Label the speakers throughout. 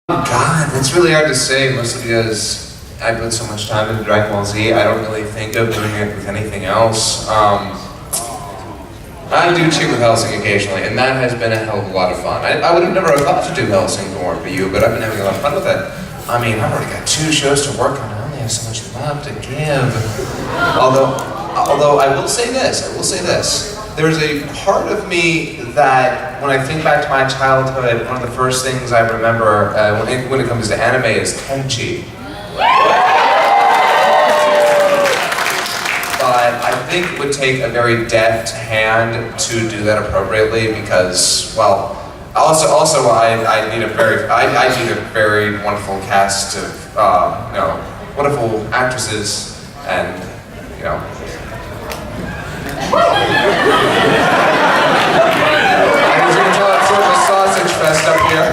Speaker 1: God, it's really hard to say, mostly because I put so much time into Dragon Ball Z, I don't really think of doing it with anything else. I do cheat with Hellsing occasionally, and that has been a hell of a lot of fun. I would have never thought to do Hellsing if it weren't for you, but I've been having a lot of fun with it. I mean, I've already got 2 shows to work on, I only have so much love to give. Although I will say this, there's a part of me that, when I think back to my childhood, one of the first things I remember when it comes to anime is Tenchi. But I think it would take a very deft hand to do that appropriately because, well, also I need a very wonderful cast of, wonderful actresses and, I was going to tell that sort of a sausage fest up here.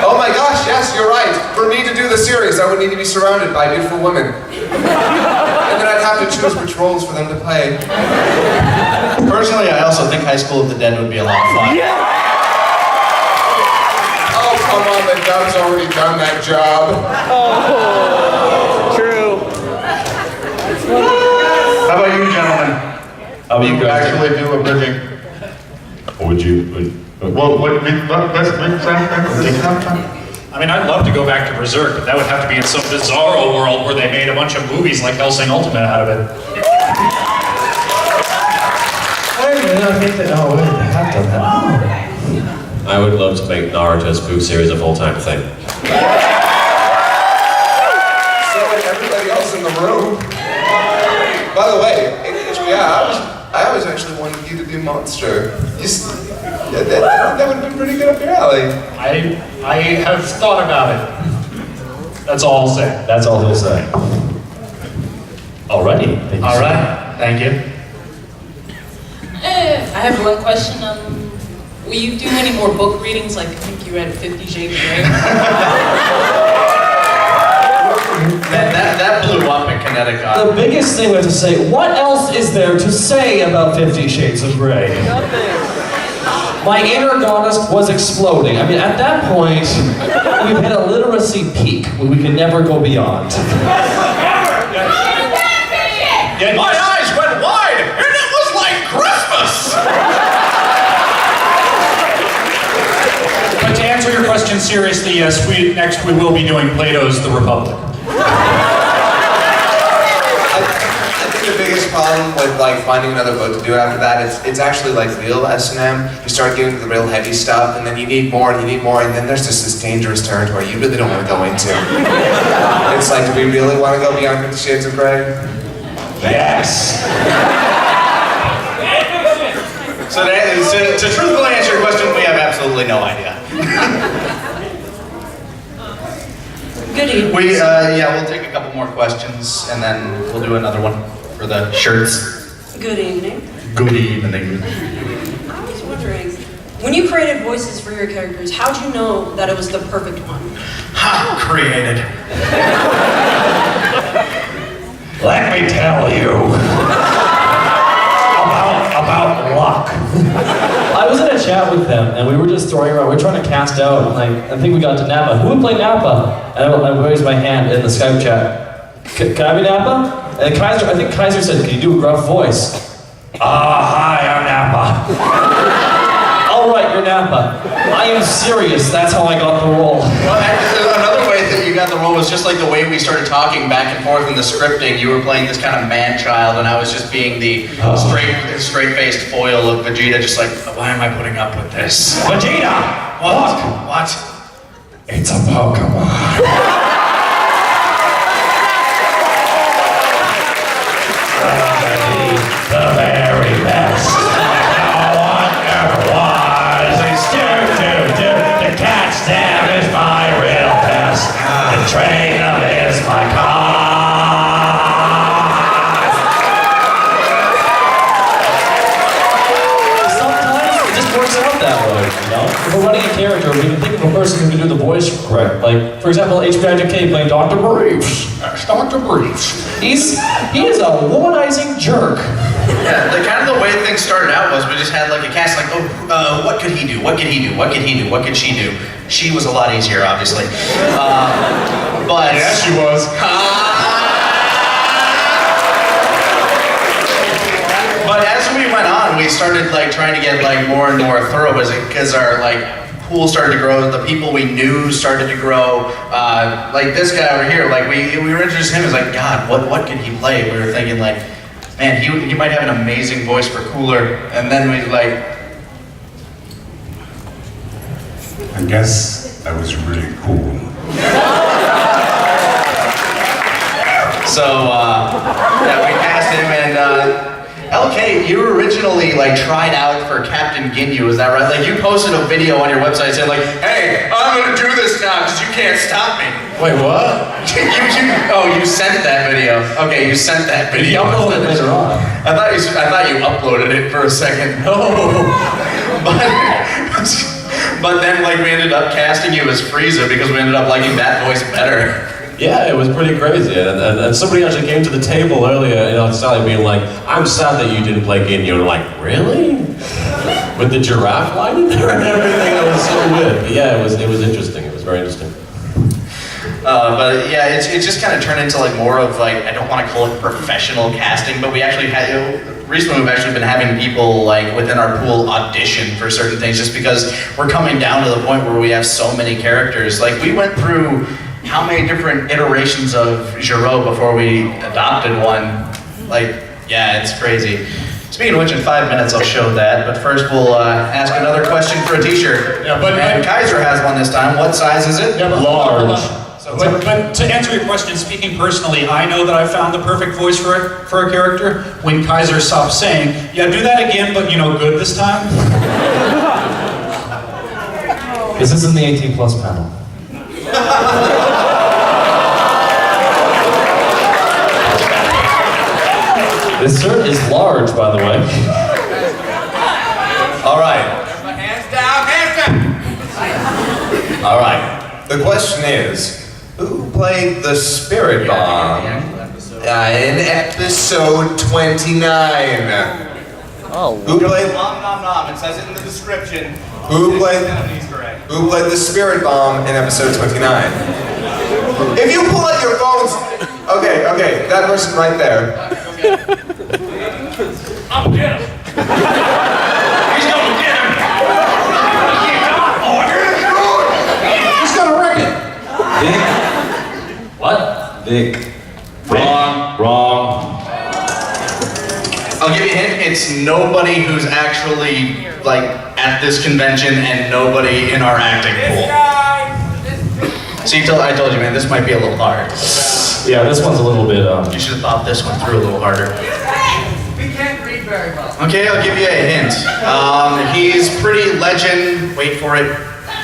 Speaker 1: Oh my gosh, yes, you're right. For me to do the series, I would need to be surrounded by beautiful women. And then I'd have to choose which roles for them to play.
Speaker 2: Personally, I also think High School of the Dead would be a lot of fun.
Speaker 1: Yeah. Oh, come on, the dub's already done that job.
Speaker 3: Oh, true.
Speaker 2: How about you, gentlemen?
Speaker 4: How about you guys?
Speaker 2: Actually do a bridging.
Speaker 4: Would you?
Speaker 2: Well,
Speaker 5: I mean, I'd love to go back to Berserk, but that would have to be in some bizarro world where they made a bunch of movies like Hellsing Ultimate out of it.
Speaker 4: I think that, oh, wait, they have done that. I would love to make Naruto's book series a full-time thing.
Speaker 1: So would everybody else in the room. By the way, I always actually wanted you to be Monster. That would have been pretty good up your alley.
Speaker 5: I have thought about it. That's all I'll say.
Speaker 4: That's all he'll say. Alrighty.
Speaker 5: All right. Thank you.
Speaker 6: I have one question. Will you do any more book readings? Like, I think you read 50 Shades of Grey.
Speaker 2: That blew up in Connecticut.
Speaker 7: The biggest thing we have to say, what else is there to say about 50 Shades of Grey? My inner goddess was exploding. I mean, at that point, we've hit a literacy peak where we can never go beyond.
Speaker 5: Yeah,
Speaker 2: My eyes went wide, and it was like Christmas!
Speaker 5: But to answer your question seriously, yes, next we will be doing Plato's The Republic.
Speaker 1: I think the biggest problem with finding another book to do after that is it's actually real S&M. You start getting to the real heavy stuff, and then you need more, and then there's just this dangerous territory you really don't want to go into. It's like, do we really want to go beyond 50 Shades of Grey?
Speaker 4: Yes!
Speaker 2: So to truthfully answer your question, we have absolutely no idea.
Speaker 6: Good evening.
Speaker 2: We'll take a couple more questions, and then we'll do another one for the shirts.
Speaker 6: Good evening.
Speaker 2: Good evening.
Speaker 6: I was wondering, when you created voices for your characters, how'd you know that it was the perfect one?
Speaker 2: Ha! Created.
Speaker 4: Let me tell you about luck.
Speaker 7: I was in a chat with them, and we were just throwing around. We were trying to cast out, and I think we got to Nappa. Who would play Nappa? And I raised my hand in the Skype chat. Can I be Nappa? And I think Kaiser said, can you do a gruff voice? Hi, I'm Nappa. All right, you're Nappa. I am serious. That's how I got the role.
Speaker 2: Well, another way that you got the role was just like the way we started talking back and forth in the scripting. You were playing this kind of man-child, and I was just being the straight-faced foil of Vegeta, just like, why am I putting up with this?
Speaker 4: Vegeta!
Speaker 2: What?
Speaker 4: It's a Pokemon. The very best. No one ever was. The cat stamp is my real best. The trainer is my car.
Speaker 7: Sometimes it just works out that way, you know? If we're running a character, we can think of a person who can do the voice correct. Like, for example, HBIJK playing Dr. Briefs.
Speaker 5: Dr. Briefs.
Speaker 7: He is a womanizing jerk.
Speaker 2: Yeah, the kind of the way things started out was we just had like a cast like, oh, what could he do? What could he do? What could he do? What could she do? She was a lot easier, obviously. But
Speaker 5: Yeah, she was.
Speaker 2: But as we went on, we started like trying to get like more and more thorough because our like pool started to grow, the people we knew started to grow. Like this guy over here, like we were introduced to him as like, God, what can he play? We were thinking like, man, he might have an amazing voice for Cooler. And then we like,
Speaker 8: I guess that was really cool.
Speaker 2: so yeah, we cast him and LK, you originally like tried out for Captain Ginyu, is that right? Like you posted a video on your website saying like, hey, I'm gonna do this now because you can't stop me.
Speaker 7: Wait, what?
Speaker 2: you sent that video. Okay, you sent that video.
Speaker 7: You uploaded it later on.
Speaker 2: I thought you uploaded it for a second. No. But then like we ended up casting you as Frieza because we ended up liking that voice better.
Speaker 7: Yeah, it was pretty crazy. And somebody actually came to the table earlier, Sally being like, I'm sad that you didn't play Ginyu. And I'm like, really? With the giraffe line in there and everything? That was so weird. But yeah, it was interesting. It was very interesting.
Speaker 2: But yeah, it just kind of turned into like more of like, I don't want to call it professional casting, but we actually had, recently we've actually been having people like within our pool audition for certain things just because we're coming down to the point where we have so many characters. Like we went through how many different iterations of Giro before we adopted one? Like, yeah, it's crazy. Speaking of which, in 5 minutes I'll show that, but first we'll ask another question for a t-shirt.
Speaker 5: Yeah, but
Speaker 2: and Kaiser has one this time. What size is it?
Speaker 5: Yeah, but
Speaker 7: Large.
Speaker 5: But to answer your question, speaking personally, I know that I found the perfect voice for a character when Kaiser stopped saying, yeah, do that again, but good this time.
Speaker 7: This is in the 18 plus panel. This shirt is large, by the way.
Speaker 1: All right.
Speaker 9: Hands down, hands down.
Speaker 1: All right. The question is, who played the Spirit Bomb in episode 29?
Speaker 3: Oh.
Speaker 1: Who played?
Speaker 9: Nom nom nom. It says it in the description.
Speaker 1: Who played?
Speaker 9: He's correct.
Speaker 1: Who played the Spirit Bomb in episode 29? If you pull out your phones, okay, that person right there.
Speaker 9: I'm get him. He's gonna get him.
Speaker 7: He's gonna wreck it! Vic? What? Vic. Wrong.
Speaker 2: I'll give you a hint, it's nobody who's actually like at this convention and nobody in our acting pool. See, I told you, man, this might be a little hard.
Speaker 7: Yeah, this one's a little bit,
Speaker 2: You should have thought this one through a little harder.
Speaker 9: We can't read very well.
Speaker 2: Okay, I'll give you a hint. He's pretty legend, wait for it,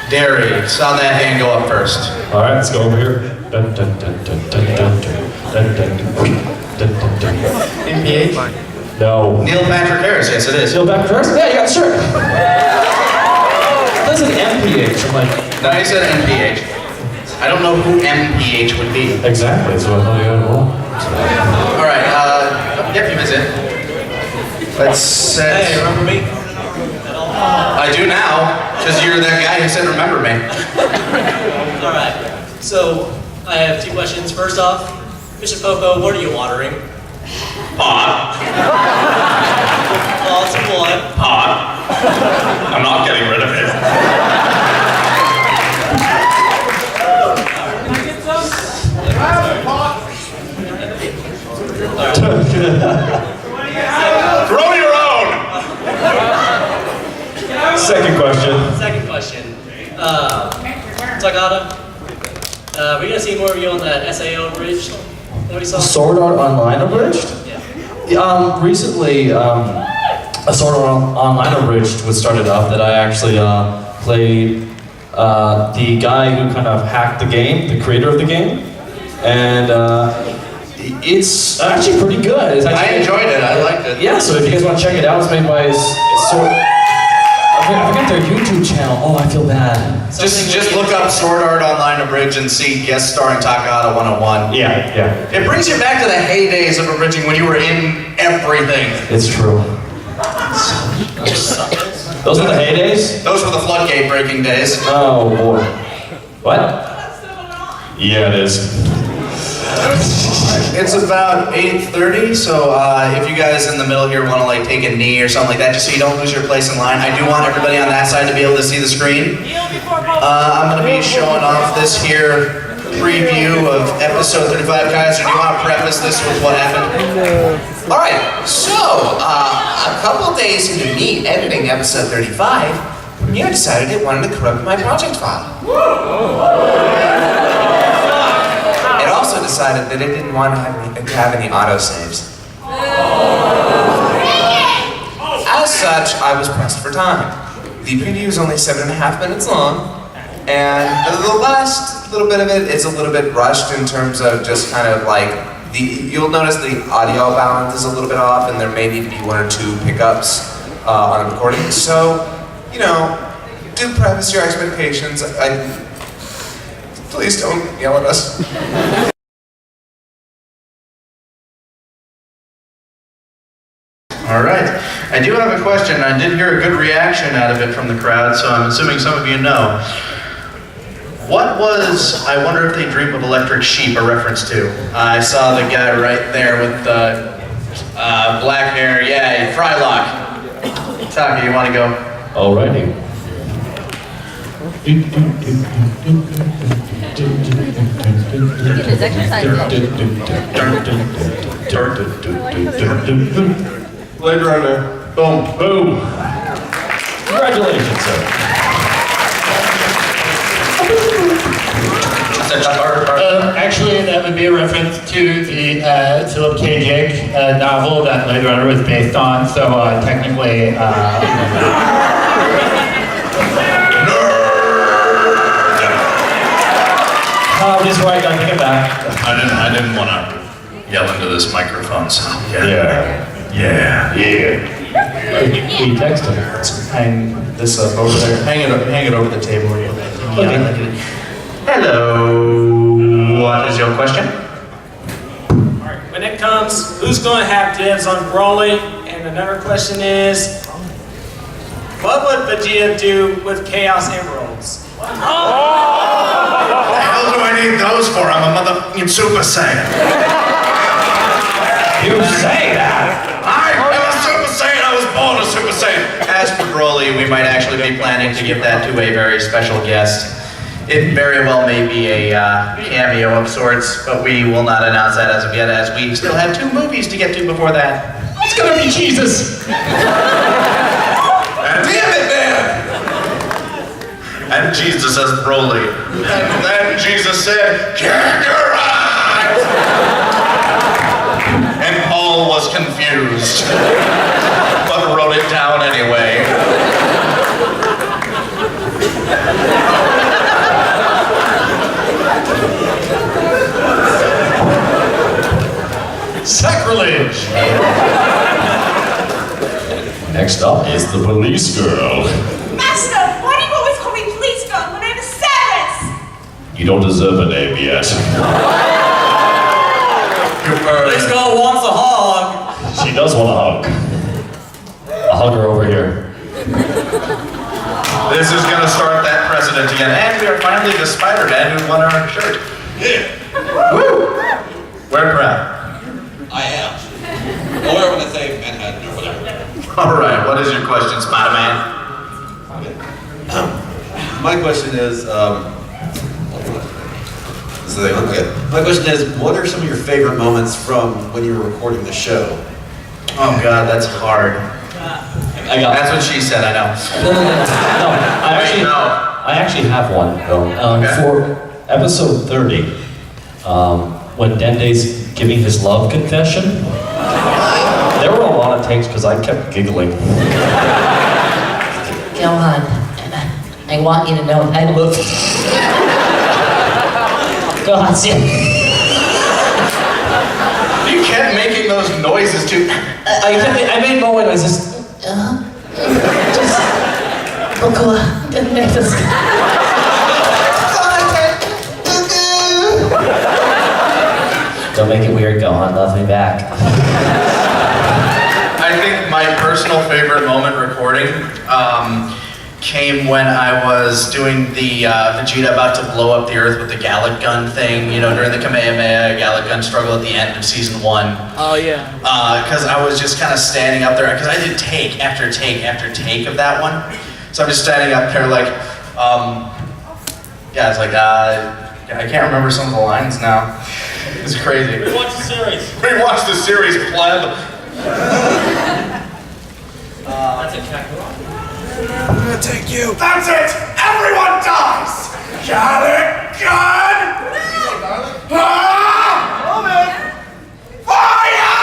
Speaker 2: dairy. Saw that hand go up first.
Speaker 7: Alright, let's go over here. Dun, dun, dun, dun, dun, dun, dun, dun, dun, dun, dun.
Speaker 2: MPH?
Speaker 7: No.
Speaker 2: Neil Patrick Harris, yes it is.
Speaker 7: Neil back first? Yeah, you got the shirt. That's an MPH. I'm like,
Speaker 2: No, he said MPH. I don't know who MPH would be.
Speaker 7: exactly, so I thought you had one.
Speaker 2: Alright, yep, he was it. Let's set...
Speaker 10: Hey, remember me?
Speaker 2: I do now, because you're that guy who said remember me.
Speaker 10: Alright, so I have 2 questions. First off, Bishop Popo, what are you watering?
Speaker 2: Pot.
Speaker 10: Lots of what?
Speaker 2: Pot. I'm not getting rid of it. Grow your own!
Speaker 7: Second question.
Speaker 10: Second question. Tagada, we're gonna see more of you on that SAO bridge. What we saw?
Speaker 7: Sword Art Online Abridged?
Speaker 10: Yeah.
Speaker 7: Recently, a Sword Art Online Abridged was started up that I actually played the guy who kind of hacked the game, the creator of the game. And it's actually pretty good. It's actually,
Speaker 2: I enjoyed it, I liked it.
Speaker 7: yeah, so if you guys want to check it out, it's made by Sword... I forgot their YouTube channel. Oh, I feel bad.
Speaker 2: Just look up Sword Art Online Abridged and see guest starring Takahata 101.
Speaker 7: Yeah.
Speaker 2: It brings you back to the heydays of abridging when you were in everything.
Speaker 7: It's true. Those are the heydays?
Speaker 2: Those were the floodgate breaking days.
Speaker 7: Oh, boy. What? Yeah, it is.
Speaker 2: It's about 8:30, so if you guys in the middle here want to like take a knee or something like that, just so you don't lose your place in line. I do want everybody on that side to be able to see the screen. I'm going to be showing off this here preview of episode 35. Kaiser, do you want to preface this with what happened?
Speaker 1: All right, so a couple days into me editing episode 35, Premiere decided it wanted to corrupt my project file. It also decided that it didn't want to have any autosaves. As such, I was pressed for time. The preview is only 7.5 minutes long, and the last little bit of it is a little bit rushed in terms of just kind of like, you'll notice the audio balance is a little bit off, and there may need to be 1 or 2 pickups on a recording. So, you know, do preface your expectations. Please don't yell at us.
Speaker 2: All right. I do have a question. I did hear a good reaction out of it from the crowd, so I'm assuming some of you know. What was I Wonder If They Dream of Electric Sheep a reference to? I saw the guy right there with the black hair. Yeah, Frylock. Taka, you want to go?
Speaker 7: Alrighty.
Speaker 11: Get his exercise in.
Speaker 2: Blade Runner. Boom.
Speaker 7: Boom. Congratulations, sir.
Speaker 4: Actually, that would be a reference to the Philip K. Dick novel that Blade Runner was based on. So technically,
Speaker 7: Just right, I take it back.
Speaker 2: I didn't want to yell into this microphone, so
Speaker 7: Yeah. We texted.
Speaker 2: hang this up over there. Hang it over the table. Okay. Hello. What is your question?
Speaker 12: When it comes, who's going to have dibs on Broly? And another question is, what would Vegeta do with Chaos Emeralds?
Speaker 2: What the hell do I need those for? I'm a motherfucking Super Saiyan.
Speaker 4: you say that.
Speaker 2: I am a Super Saiyan. I was born a Super Saiyan. As for Broly, we might actually be planning to give that to a very special guest. It very well may be a cameo of sorts, but we will not announce that as of yet, as we still have 2 movies to get to before that.
Speaker 4: It's gonna be Jesus.
Speaker 2: And damn it, man! And Jesus says Broly. And then Jesus said, Kakarot! And Paul was confused, but wrote it down anyway.
Speaker 4: Sacrilege.
Speaker 7: Next up is the police girl.
Speaker 11: Master, why do you always call me police girl? My name is Samus!
Speaker 7: You don't deserve a name yet.
Speaker 12: Police girl wants a hug.
Speaker 7: She does want a hug. I'll hug her over here.
Speaker 2: This is gonna start that precedent again. And we are finally the Spider-Man who won our shirt.
Speaker 9: Yeah,
Speaker 2: Woo! We're proud.
Speaker 9: I am. Or whatever they say, Manhattan or whatever.
Speaker 2: All right, what is your question, Spider-Man?
Speaker 13: My question is, my question is, what are some of your favorite moments from when you were recording the show?
Speaker 2: Oh God, that's hard. That's what she said, I know.
Speaker 7: No, I actually have one though. For episode 30, when Dende's giving his love confession, there were a lot of takes because I kept giggling.
Speaker 14: Go on. I want you to know I love you. Go on, see.
Speaker 2: You kept making those noises too.
Speaker 7: I made more noises.
Speaker 14: Pourquoi? Don't make it weird, go on, love me back.
Speaker 2: I think my personal favorite moment recording came when I was doing the Vegeta about to blow up the Earth with the Gallic gun thing, you know, during the Kamehameha Gallic gun struggle at the end of season 1.
Speaker 3: Oh yeah.
Speaker 2: Because I was just kind of standing up there, because I did take after take after take of that one. So I'm just standing up there like, yeah, it's like, I can't remember some of the lines now. It's crazy.
Speaker 10: Rewatch the series.
Speaker 2: Rewatch the series, pleb.
Speaker 10: That's it, Jack.
Speaker 9: I'm gonna take you. That's it! Everyone dies! Got it? Gun! Ah! Fire!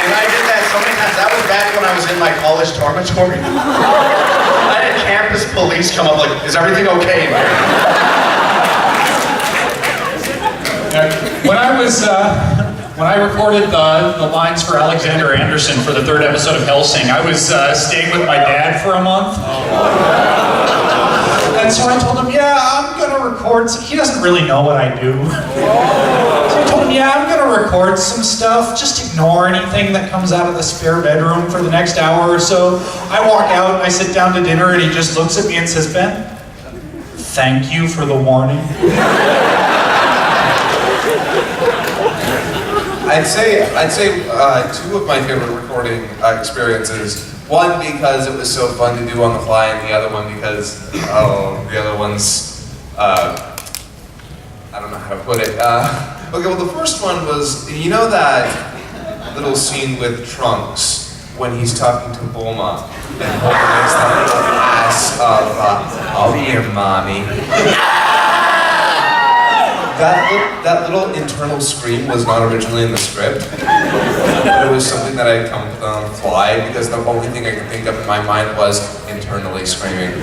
Speaker 2: And I did that so many times. That was back when I was in my college dormitory. I had campus police come up like, is everything okay in here?
Speaker 5: When I recorded the lines for Alexander Anderson for the 3rd episode of Hellsing, I was staying with my dad for a month. And so I told him, yeah, I'm gonna record some, he doesn't really know what I do. So I told him, yeah, I'm gonna record some stuff, just ignore anything that comes out of the spare bedroom for the next hour or so. I walk out and I sit down to dinner and he just looks at me and says, Ben, thank you for the warning.
Speaker 1: I'd say 2 of my favorite recording experiences. One because it was so fun to do on the fly, and the other one because, the other one's, I don't know how to put it. Okay, well the first one was, you know that little scene with Trunks when he's talking to Bulma, and Bulma makes that little ass of, oh here mommy. That little internal scream was not originally in the script, but it was something that I had come up on the fly because the only thing I could think of in my mind was internally screaming.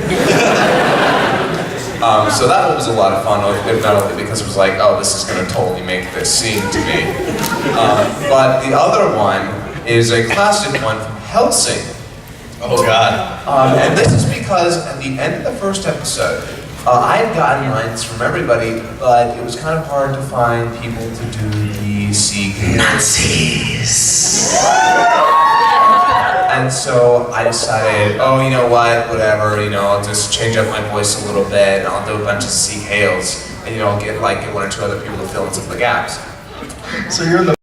Speaker 1: So that one was a lot of fun, if not only because it was like, oh, this is going to totally make this scene to me. But the other one is a classic one from Hellsing.
Speaker 2: Oh God.
Speaker 1: And this is because at the end of the first episode, I had gotten lines from everybody, but it was kind of hard to find people to do the Sieg Heils.
Speaker 14: Nazis!
Speaker 1: And so I decided, oh, you know what, whatever, you know, I'll just change up my voice a little bit, and I'll do a bunch of Sieg Heils, and you know, I'll get 1 or 2 other people to fill in some of the gaps. So you're in the